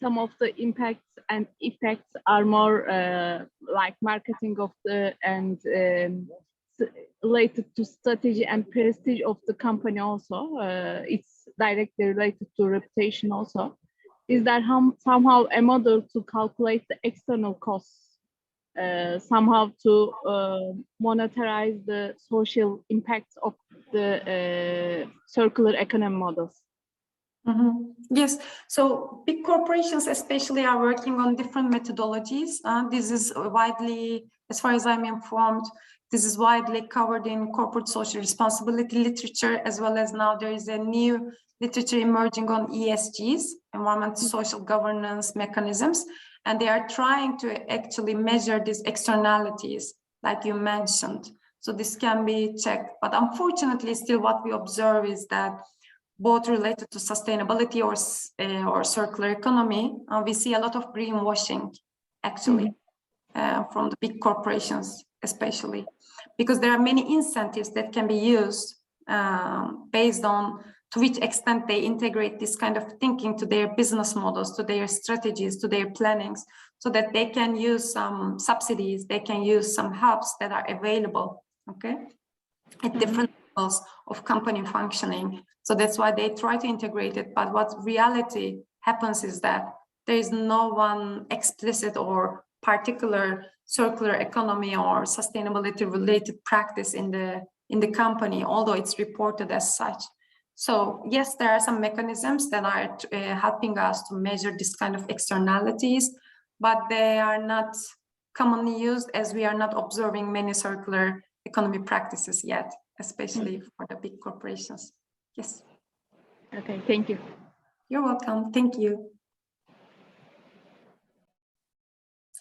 Speaker 5: some of the impacts and effects are more like marketing of the and related to strategy and prestige of the company also. It's directly related to reputation also. Is there somehow a model to calculate the external costs, somehow to monetize the social impacts of the circular economy models?
Speaker 1: Yes, so big corporations especially are working on different methodologies. This is widely, as far as I'm informed, this is widely covered in corporate social responsibility literature, as well as now there is a new literature emerging on ESGs, environmental social governance mechanisms, and they are trying to actually measure these externalities, like you mentioned. So this can be checked, but unfortunately still what we observe is that both related to sustainability or circular economy, we see a lot of greenwashing actually from the big corporations especially, because there are many incentives that can be used based on to which extent they integrate this kind of thinking to their business models, to their strategies, to their plannings, so that they can use some subsidies, they can use some hubs that are available, okay, at different levels of company functioning. So that's why they try to integrate it. But what reality happens is that there is no one explicit or particular circular economy or sustainability related practice in the company, although it's reported as such. So yes, there are some mechanisms that are helping us to measure this kind of externalities, but they are not commonly used as we are not observing many circular economy practices yet, especially for the big corporations. Yes.
Speaker 5: Okay, thank you.
Speaker 1: You're welcome. Thank you.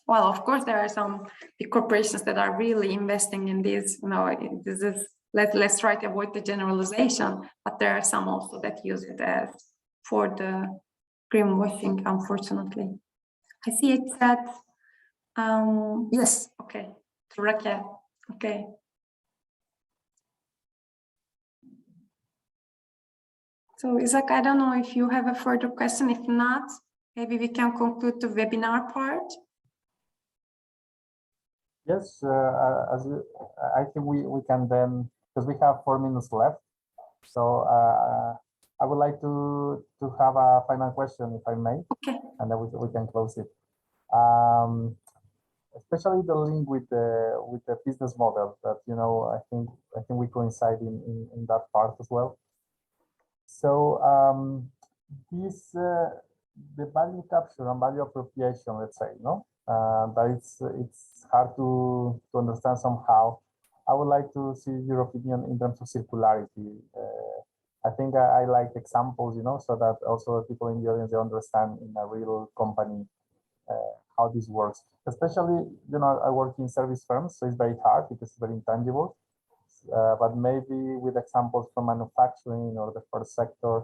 Speaker 1: Well, of course, there are some big corporations that are really investing in this. You know, this is let's try to avoid the generalization, but there are some also that use it as for the greenwashing, unfortunately. I see it that yes, okay, to Raquel, okay. So Isaac, I don't know if you have a further question. If not, maybe we can conclude the webinar part.
Speaker 2: Yes, I think we can then, because we have 4 minutes left. So I would like to have a final question, if I may.
Speaker 1: Okay.
Speaker 2: And then we can close it. Especially the link with the business model that, you know, I think we coincide in that part as well. So this the value capture and value appropriation, let's say, no, that it's hard to understand somehow. I would like to see your opinion in terms of circularity. I think I like examples, you know, so that also people in the audience they understand in a real company how this works. Especially, you know, I work in service firms, so it's very hard because it's very intangible. But maybe with examples from manufacturing or the first sector,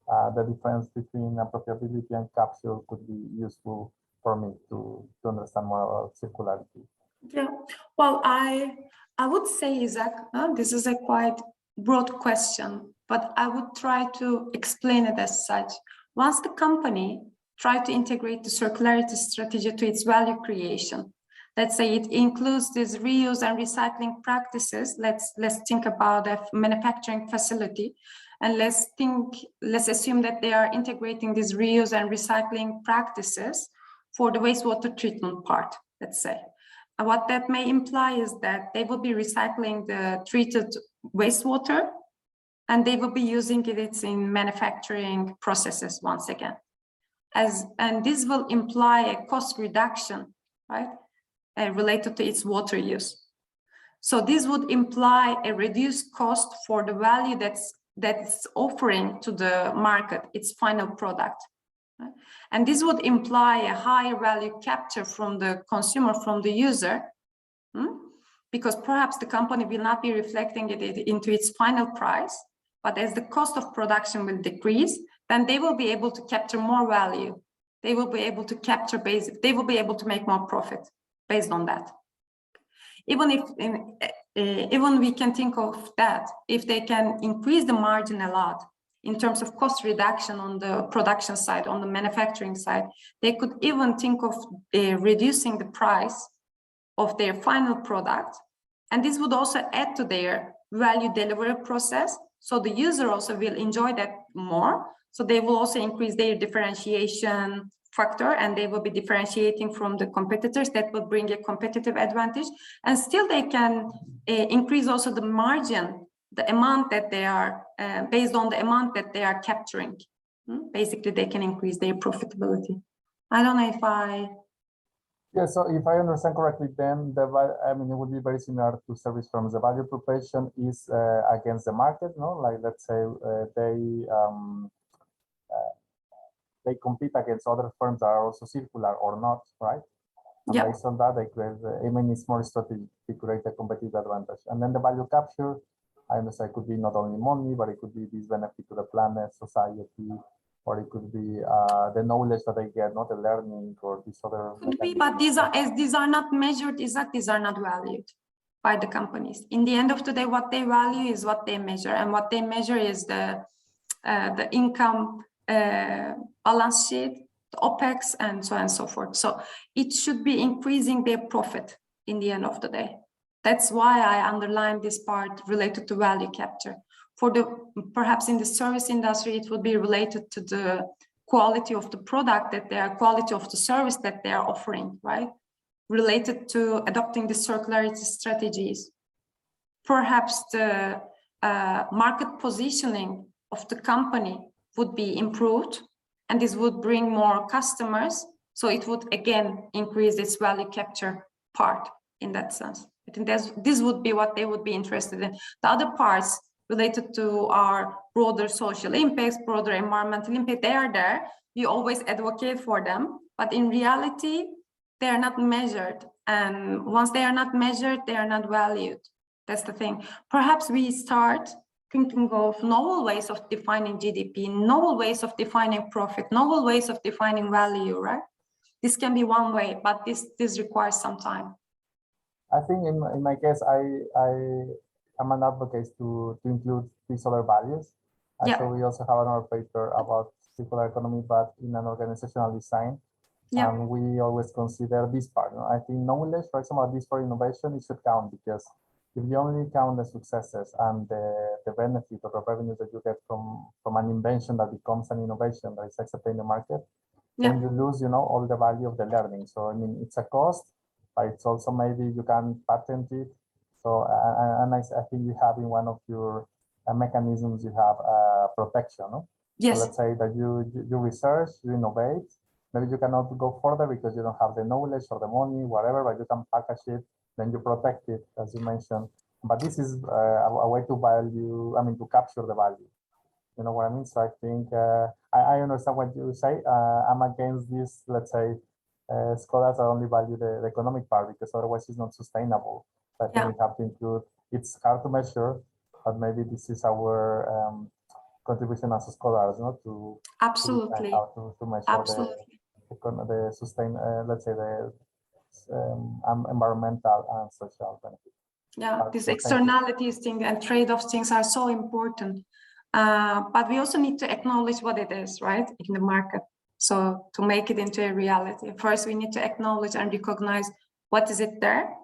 Speaker 2: the difference between appropriability and capture could be useful for me to understand more about circularity.
Speaker 1: Yeah, well, I would say, Isaac, this is a quite broad question, but I would try to explain it as such. Once the company try to integrate the circularity strategy to its value creation, let's say it includes these reuse and recycling practices. Let's think about a manufacturing facility, and let's assume that they are integrating these reuse and recycling practices for the wastewater treatment part, let's say. And what that may imply is that they will be recycling the treated wastewater, and they will be using it in manufacturing processes once again. And this will imply a cost reduction, right? related to its water use. So this would imply a reduced cost for the value that's offering to the market, its final product. And this would imply a higher value capture from the consumer, from the user, because perhaps the company will not be reflecting it into its final price, but as the cost of production will decrease, then they will be able to capture more value. They will be able to capture they will be able to make more profit based on that. Even we can think of that, if they can increase the margin a lot in terms of cost reduction on the production side, on the manufacturing side, they could even think of reducing the price of their final product. And this would also add to their value delivery process. So the user also will enjoy that more. So they will also increase their differentiation factor, and they will be differentiating from the competitors. That will bring a competitive advantage, and still they can increase also the margin, the amount that they are based on the amount that they are capturing. Basically, they can increase their profitability. I don't know if
Speaker 2: Yeah, so if I understand correctly, then it would be very similar to service firms. The value proposition is against the market, no? Like, let's say they compete against other firms that are also circular or not, right? And
Speaker 1: yeah.
Speaker 2: based on that, they create, IMIM is more strategic to create a competitive advantage. And then the value capture, I understand, it could be not only money, but it could be this benefit to the planet, society, or it could be the knowledge that they get, not the learning or this other.
Speaker 1: Could be, but these are not measured, these are not valued by the companies. In the end of the day, what they value is what they measure, and what they measure is the income balance sheet, the OPEX, and so on and so forth. So it should be increasing their profit in the end of the day. That's why I underline this part related to value capture. For perhaps in the service industry, it would be related to the quality of the product that they are, quality of the service that they are offering, right? Related to adopting the circularity strategies. Perhaps the market positioning of the company would be improved, and this would bring more customers. So it would again increase its value capture part in that sense. I think this would be what they would be interested in. The other parts related to our broader social impacts, broader environmental impact, they are there. We always advocate for them, but in reality, they are not measured. And once they are not measured, they are not valued. That's the thing. Perhaps we start thinking of novel ways of defining GDP, novel ways of defining profit, novel ways of defining value, right? This can be one way, but this requires some time.
Speaker 2: I think in my case, I am an advocate to include these other values.
Speaker 1: Yeah.
Speaker 2: So we also have another paper about circular economy, but in an organizational design.
Speaker 1: Yeah.
Speaker 2: And we always consider this part. I think knowledge, for example, this for innovation, it should count, because if you only count the successes and the benefit or the revenue that you get from an invention that becomes an innovation that is accepted in the market, then you lose, all the value of the learning. So, I mean, it's a cost, but it's also maybe you can patent it. So, and I think you have in one of your mechanisms, you have protection, no?
Speaker 1: Yes.
Speaker 2: So let's say that you research, you innovate, maybe you cannot go further because you don't have the knowledge or the money, whatever, but you can package it, then you protect it, as you mentioned. But this is a way to value, to capture the value. You know what I mean? So I think I understand what you say. I'm against this, let's say, scholars that only value the economic part, because otherwise it's not sustainable. So I think we have to include, it's hard to measure, but maybe this is our contribution as scholars, to
Speaker 1: absolutely
Speaker 2: how to measure
Speaker 1: absolutely
Speaker 2: the sustain, let's say the environmental and social benefits.
Speaker 1: Yeah, these externalities thing and trade-off things are so important, but we also need to acknowledge what it is, right, in the market. So to make it into a reality, first we need to acknowledge and recognize what is it there,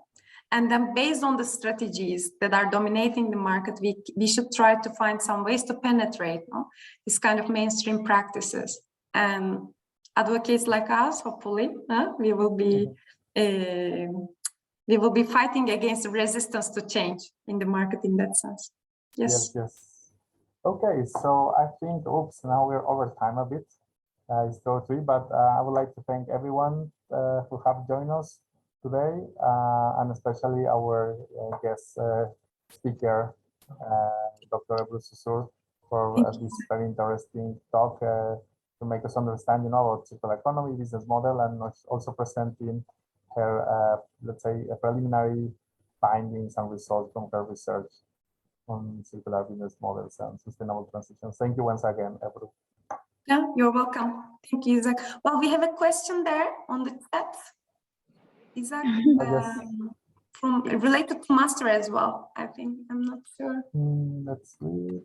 Speaker 1: and then based on the strategies that are dominating the market, we should try to find some ways to penetrate this kind of mainstream practices. And advocates like us, hopefully, we will be fighting against the resistance to change in the market in that sense. Yes.
Speaker 2: Yes. Okay, so I think, now we're over time a bit. It's 3:03, but I would like to thank everyone who have joined us. today, and especially our guest speaker, Dr. Bruce Susur, for this very interesting talk to make us understand, about circular economy, business model, and also presenting her, let's say, preliminary findings and results from her research on circular business models and sustainable transitions. Thank you once again, everyone.
Speaker 1: Yeah, you're welcome. Thank you, Isaac. Well, we have a question there on the chat. Isaac, from related to master as well, I think. I'm not sure.
Speaker 2: Let's see.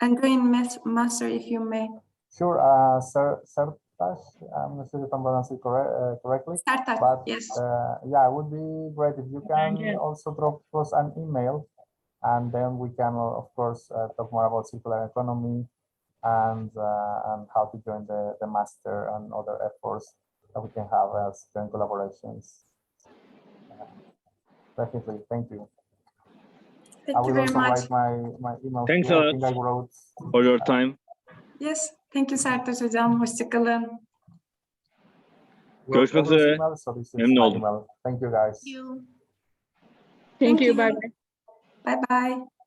Speaker 1: And going master, if you may.
Speaker 2: Sure, Sertash, I'm not sure if I'm pronouncing it correctly.
Speaker 1: Sertash,
Speaker 2: But
Speaker 1: yes.
Speaker 2: yeah, it would be great if you can also drop us an email, and then we can, of course, talk more about circular economy and how to join the master and other efforts that we can have as joint collaborations. Definitely, thank you.
Speaker 1: Thank you very much.
Speaker 2: Write my email.
Speaker 4: Thanks
Speaker 2: here.
Speaker 4: a
Speaker 2: I think I wrote
Speaker 4: for your time.
Speaker 1: Yes, thank you Sertaş hocam. Hoşçakalın.
Speaker 4: Görüşmek üzere.
Speaker 2: So this is
Speaker 4: Memnun
Speaker 2: my
Speaker 4: oldum.
Speaker 2: email. Thank you guys.
Speaker 5: Thank you. Bye bye.
Speaker 1: Bye bye.